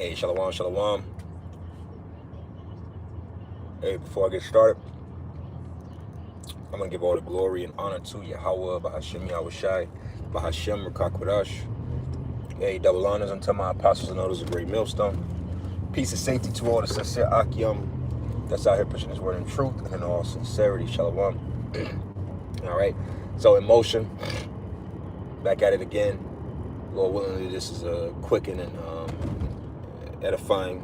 Hey, shalom, shalom. Hey, before I get started, I'm going to give all the glory and honor to Yahweh, Bahashem Yahushai, Bahashem Rakakwadash. Hey, double honors unto my apostles and others of great millstone. Peace and safety to all the sincere Akim that's out here pushing his word in truth and in all sincerity. Shalom. All right. So in motion, back at it again. Lord willingly, this is a quickening and edifying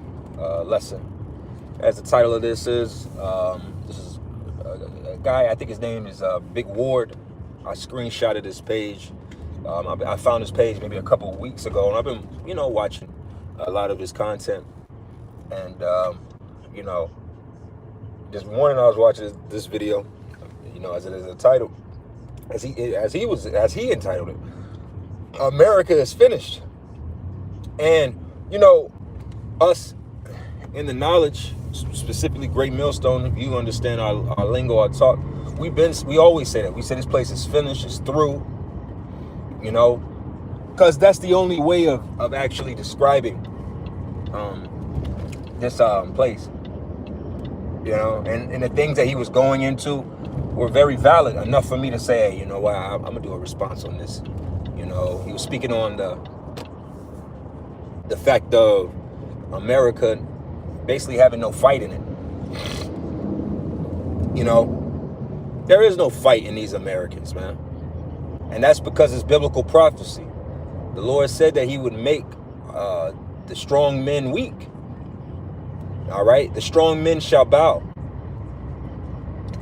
lesson. As the title of this is a guy, I think his name is Big Ward. I screenshotted his page. I found his page maybe a couple of weeks ago, and I've been, watching a lot of his content. And, this morning I was watching this video, as it is entitled, as he entitled it, America is finished. And, us in the knowledge, specifically Great Millstone, if you understand our lingo, our talk, we always say that. We say this place is finished, it's through, because that's the only way of actually describing this place, and the things that he was going into were very valid enough for me to say, hey, what, I'm gonna do a response on this. He was speaking on the fact of America basically having no fight in it. There is no fight in these Americans, man. And that's because it's biblical prophecy. The Lord said that he would make the strong men weak. All right? The strong men shall bow.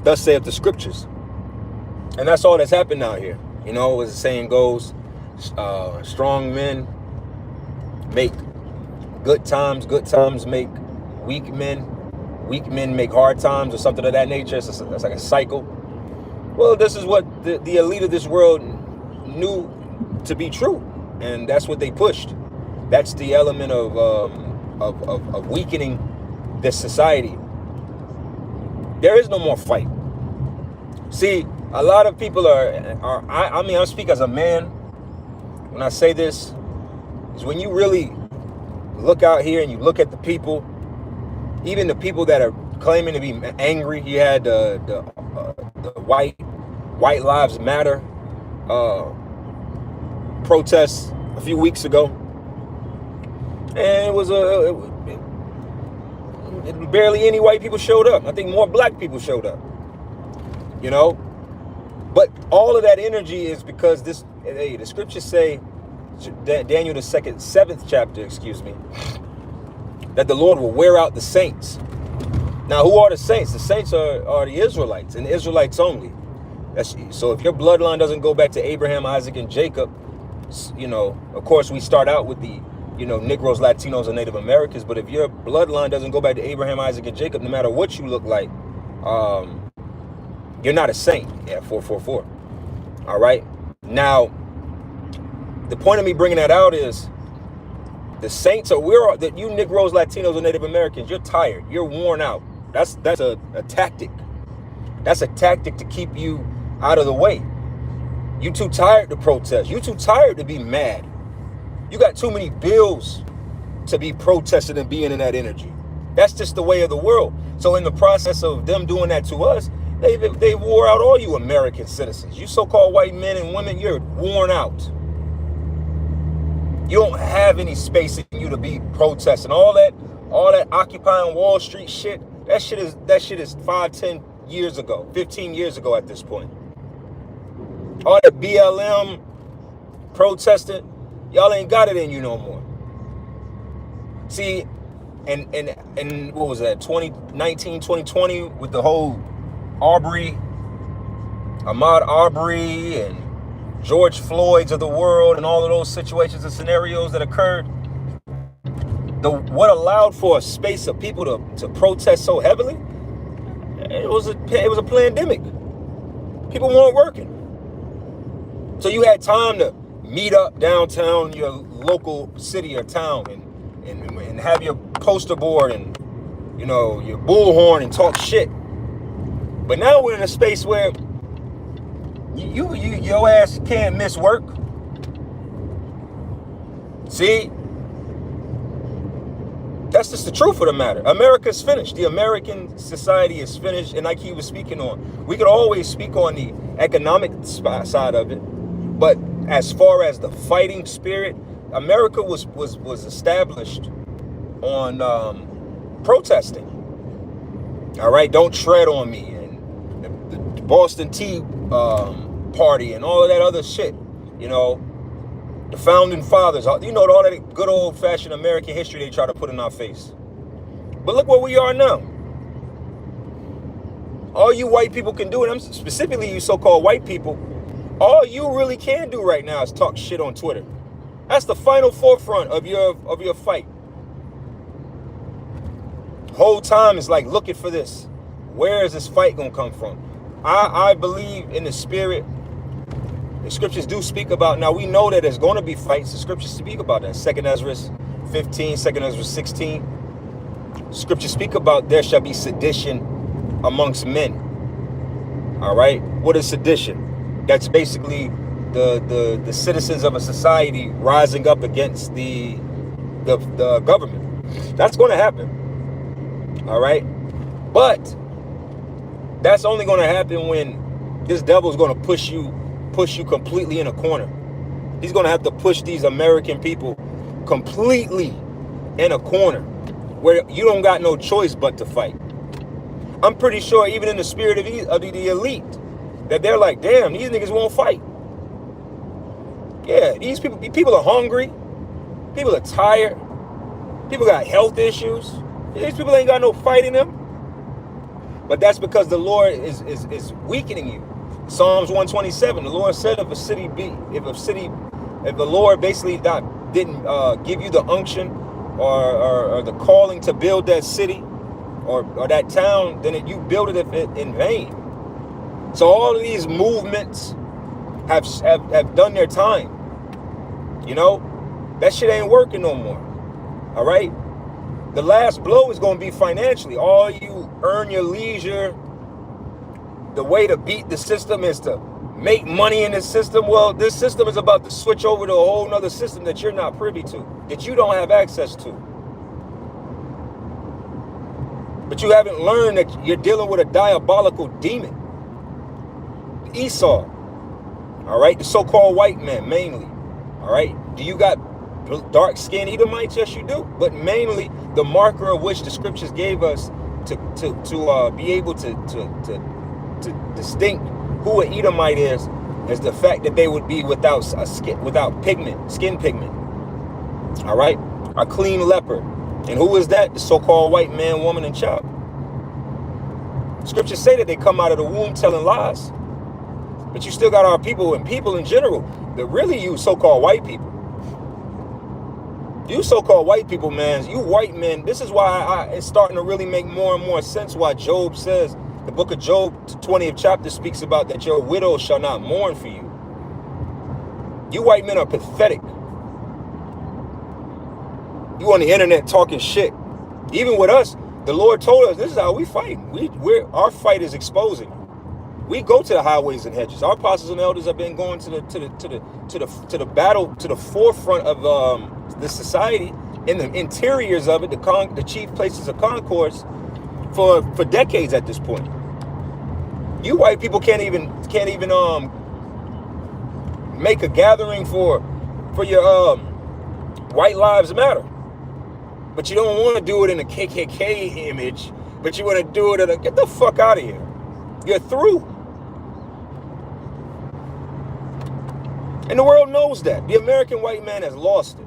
Thus saith the scriptures. And that's all that's happened out here. As the saying goes, strong men make good times make weak men make hard times, or something of that nature. It's like a cycle. Well, this is what the elite of this world knew to be true, and that's what they pushed. That's the element of weakening this society. There is no more fight. See, a lot of people I speak as a man when I say this, is when you really look out here and you look at the people, even the people that are claiming to be angry. You had the White Lives Matter protests a few weeks ago, and it was barely any white people showed up. I think more black people showed up. But all of that energy is because the scriptures say, Daniel the 7th chapter, that the Lord will wear out the saints. Now, who are the saints? The saints are the Israelites, and the Israelites only. So if your bloodline doesn't go back to Abraham, Isaac, and Jacob, of course we start out with the, Negroes, Latinos, and Native Americans. But if your bloodline doesn't go back to Abraham, Isaac, and Jacob, no matter what you look like, you're not a saint. Yeah, 444. All right. Now, the point of me bringing that out is the saints that you Negroes, Latinos, and Native Americans, you're tired. You're worn out. That's a tactic. That's a tactic to keep you out of the way. You too tired to protest. You too tired to be mad. You got too many bills to be protesting and being in that energy. That's just the way of the world. So in the process of them doing that to us, they wore out all you American citizens. You so-called white men and women, you're worn out. You don't have any space in you to be protesting. All that occupying Wall Street shit, that shit is 5, 10 years ago, 15 years ago at this point. All that BLM protesting, y'all ain't got it in you no more. See, and what was that, 2019, 2020, with the whole Ahmaud Arbery and George Floyd's of the world and all of those situations and scenarios that occurred, what allowed for a space of people to protest so heavily, it was a pandemic. People weren't working. So you had time to meet up downtown your local city or town and have your poster board and your bullhorn and talk shit. But now we're in a space where your ass can't miss work. See, That's just the truth of the matter. America's finished. The American society is finished. And like he was speaking on, we could always speak on the economic side of it. But as far as the fighting spirit, America was established on protesting. All right, don't tread on me, and the Boston Tea Party and all of that other shit. You know, the founding fathers. You know, all that good old-fashioned American history they try to put in our face. But look where we are now. All you white people can do, and I'm specifically you so-called white people, all you really can do right now is talk shit on Twitter. That's the final forefront of your fight. Whole time is like looking for this. Where is this fight gonna come from? I believe in the spirit. The scriptures do speak about. Now we know that there's going to be fights. The scriptures speak about that. 2 Ezra 15, 2 Ezra 16. Scriptures speak about there shall be sedition amongst men. All right. What is sedition? That's basically the citizens of a society rising up against the government. That's going to happen. All right, but that's only going to happen when this devil is going to push you completely in a corner. He's going to have to push these American people completely in a corner where you don't got no choice but to fight. I'm pretty sure even in the spirit of the elite that they're like, damn, these niggas won't fight. Yeah, these people are hungry. People are tired. People got health issues. These people ain't got no fight in them. But that's because the Lord is weakening you. Psalms 127, the Lord said if the Lord basically didn't give you the unction or the calling to build that city or that town, then you build it in vain. So all of these movements have done their time. You know, that shit ain't working no more. All right. The last blow is going to be financially. All you earn your leisure. The way to beat the system is to make money in this system. Well, this system is about to switch over to a whole nother system that you're not privy to, that you don't have access to. But you haven't learned that you're dealing with a diabolical demon. Esau. All right. The so-called white man, mainly. All right. Do you got dark-skinned Edomites? Yes, you do. But mainly the marker of which the scriptures gave us to be able to distinct who an Edomite is the fact that they would be without skin pigment. All right, a clean leper. And who is that? The so-called white man, woman, and child. Scriptures say that they come out of the womb telling lies. But you still got our people and people in general that really use so-called white people. You so-called white people, man, you white men, this is why it's starting to really make more and more sense why Job says, the book of Job, 20th chapter speaks about that your widow shall not mourn for you. You white men are pathetic. You on the internet talking shit. Even with us, the Lord told us this is how we fight. Our fight is exposing. We go to the highways and hedges. Our apostles and elders have been going to the battle, to the forefront of the society, in the interiors of it, the chief places of concourse, for decades at this point. You white people can't even make a gathering for your White Lives Matter. But you don't want to do it in a KKK image, but you want to do it in a, get the fuck out of here. You're through. And the world knows that. The American white man has lost it.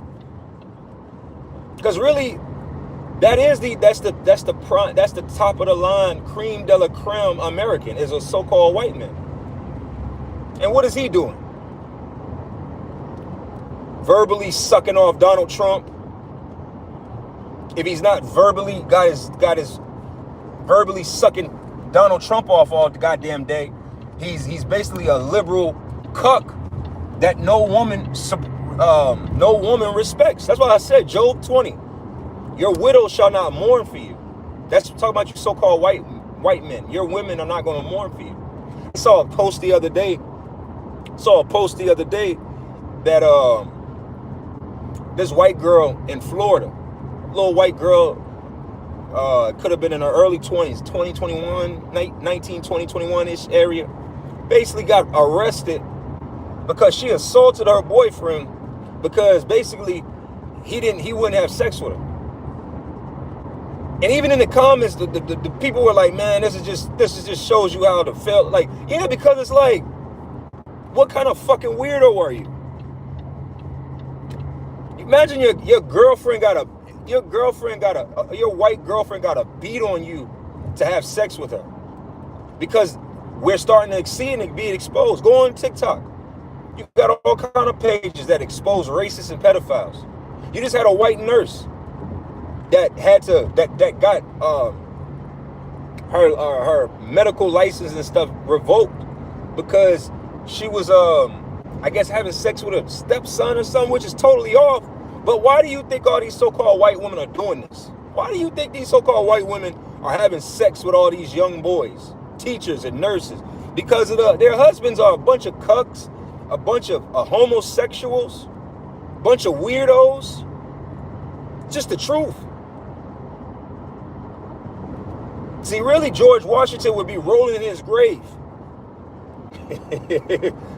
Because really, that's the top of the line, cream de la creme American, is a so-called white man. And what is he doing? Verbally sucking off Donald Trump. If he's not verbally got his verbally sucking Donald Trump off all the goddamn day, he's basically a liberal cuck that no woman respects. That's why I said Job 20. Your widow shall not mourn for you. That's talking about you so-called white men. Your women are not going to mourn for you. I saw a post the other day. That this white girl in Florida, little white girl, could have been in her early 20s, 2021, 19, 2021-ish area, basically got arrested because she assaulted her boyfriend because basically he wouldn't have sex with her. And even in the comments, the people were like, man, this just shows you how to feel. Like, yeah, because it's like, what kind of fucking weirdo are you? Imagine your white girlfriend got a beat on you to have sex with her. Because we're starting to see it and be exposed. Go on TikTok. You got all kind of pages that expose racists and pedophiles. You just had a white nurse that got her medical license and stuff revoked because she was I guess having sex with a stepson or something, which is totally off. But why do you think all these so-called white women are doing this? Why do you think these so-called white women are having sex with all these young boys, teachers and nurses? Because their husbands are a bunch of cucks, a bunch of homosexuals, a bunch of weirdos. Just the truth. See, really, George Washington would be rolling in his grave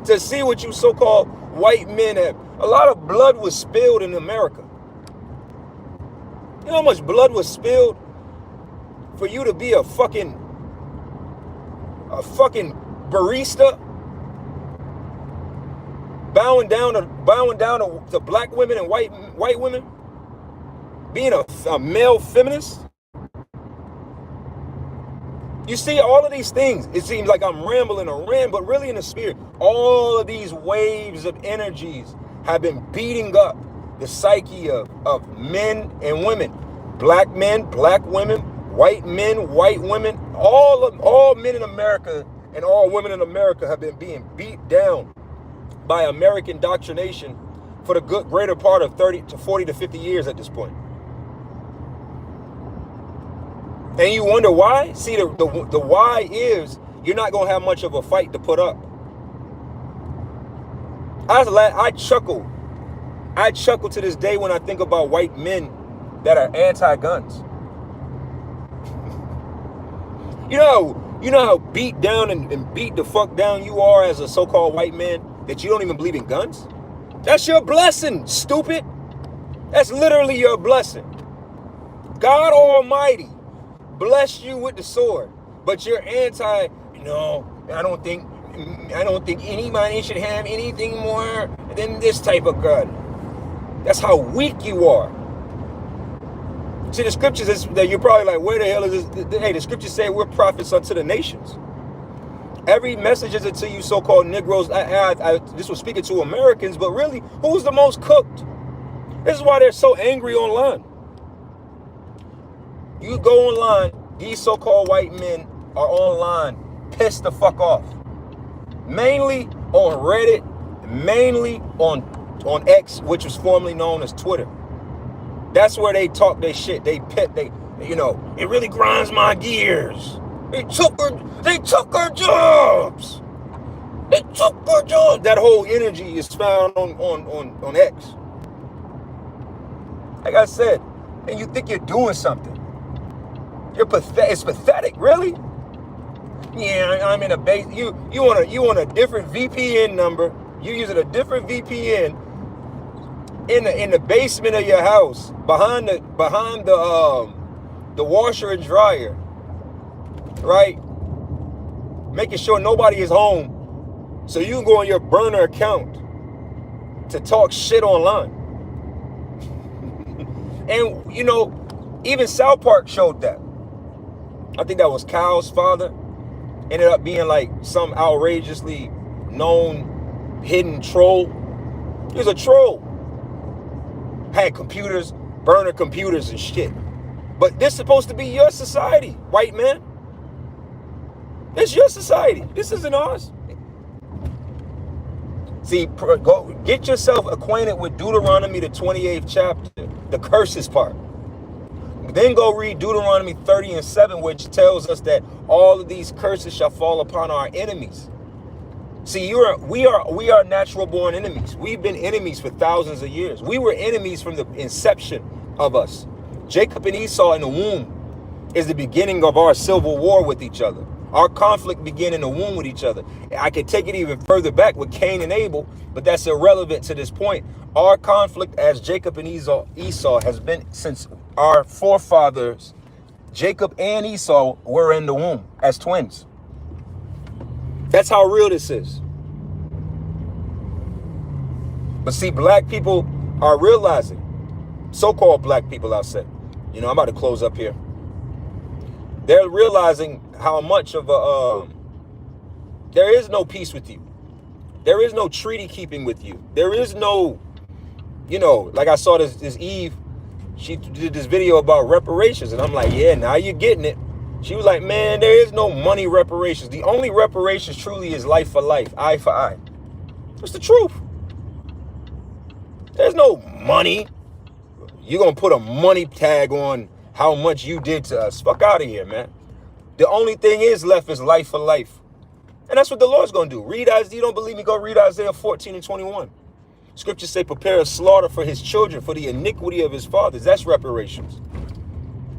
to see what you so-called white men have. A lot of blood was spilled in America. You know how much blood was spilled for you to be a fucking barista, bowing down to black women and white women, being a male feminist. You see, all of these things, it seems like I'm rambling around, but really in the spirit, all of these waves of energies have been beating up the psyche of men and women. Black men, black women, white men, white women. All men in America and all women in America have been being beat down by American indoctrination for the greater part of 30 to 40 to 50 years at this point. And you wonder why? See, the why is you're not going to have much of a fight to put up. I chuckle. I chuckle to this day when I think about white men that are anti-guns. You know how beat down and beat the fuck down you are as a so-called white man that you don't even believe in guns? That's your blessing, stupid. That's literally your blessing. God Almighty bless you with the sword, but you're anti. I don't think anybody should have anything more than this type of gun. That's how weak you are. See, the scriptures is that you're probably like, where the hell is this? Hey, the scriptures say we're prophets unto the nations. Every message is unto you so-called Negroes. This was speaking to Americans, but really, who's the most cooked? This is why they're so angry online. You go online, these so-called white men are online, pissed the fuck off. Mainly on Reddit, mainly on X, which was formerly known as Twitter. That's where they talk their shit. It really grinds my gears. They took our jobs. They took our jobs. That whole energy is found on X. Like I said, and you think you're doing something. It's pathetic, really? Yeah, I'm in a base. You want a different VPN number. You're using a different VPN in the basement of your house, behind the washer and dryer, right? Making sure nobody is home, so you can go on your burner account to talk shit online. And even South Park showed that. I think that was Kyle's father. Ended up being like some outrageously known hidden troll. He was a troll. Had computers, burner computers and shit. But this is supposed to be your society, white man. It's your society. This isn't ours. See, go get yourself acquainted with Deuteronomy, the 28th chapter, the curses part. Then go read Deuteronomy 30:7, which tells us that all of these curses shall fall upon our enemies. See, we are natural born enemies. We've been enemies for thousands of years. We were enemies from the inception of us. Jacob and Esau in the womb is the beginning of our civil war with each other. Our conflict began in the womb with each other. I could take it even further back with Cain and Abel, but that's irrelevant to this point. Our conflict as Jacob and Esau has been since our forefathers, Jacob and Esau, were in the womb as twins. That's how real this is. But see, black people are realizing, so-called black people, I'll say, I'm about to close up here. They're realizing how much of there is no peace with you. There is no treaty keeping with you. There is no, like I saw this Eve, she did this video about reparations, and I'm like, yeah, now you're getting it. She was like, man, there is no money reparations. The only reparations truly is life for life, eye for eye. It's the truth. There's no money. You're going to put a money tag on how much you did to us. Fuck out of here, man. The only thing is left is life for life. And that's what the Lord's going to do. Read Isaiah. You don't believe me? Go read Isaiah 14 and 21. Scriptures say, prepare a slaughter for his children, for the iniquity of his fathers. That's reparations.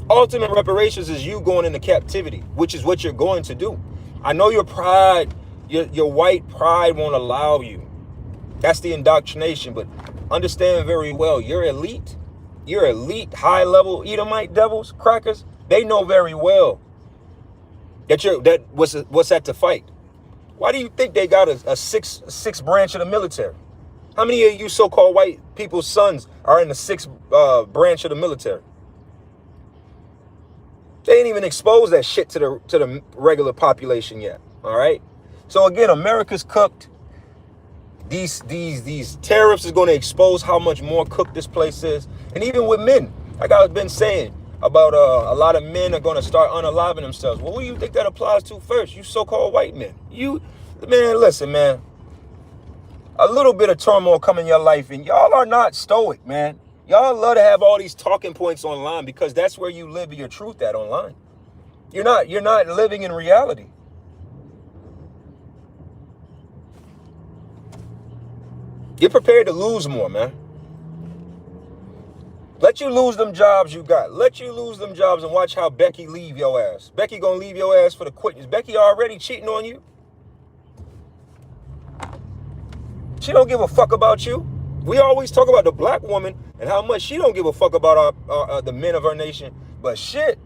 Ultimate reparations is you going into captivity, which is what you're going to do. I know your pride, your white pride won't allow you. That's the indoctrination, but understand very well, you're elite, high-level Edomite devils, crackers. They know very well that what's at the fight. Why do you think they got a six branch of the military? How many of you so-called white people's sons are in the sixth branch of the military? They ain't even exposed that shit to the regular population yet. All right. So again, America's cooked. These tariffs is going to expose how much more cooked this place is. And even with men, like I've been saying about a lot of men are going to start unaliving themselves. Well, who do you think that applies to first? You so-called white men. Man, listen, man. A little bit of turmoil come in your life, and y'all are not stoic, man. Y'all love to have all these talking points online because that's where you live your truth at online. You're not living in reality. You're prepared to lose more, man. Let you lose them jobs you got. Let you lose them jobs and watch how Becky leave your ass. Becky gonna leave your ass for the quickness. Becky already cheating on you. She don't give a fuck about you. We always talk about the black woman and how much she don't give a fuck about the men of her nation. But shit,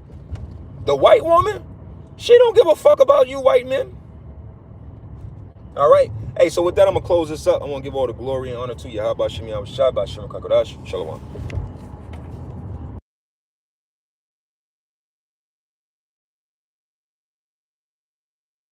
the white woman, she don't give a fuck about you white men. All right. Hey, so with that, I'm going to close this up. I want to give all the glory and honor to you. How about Shemi? I was shot by Shema Kakadash. Shalom.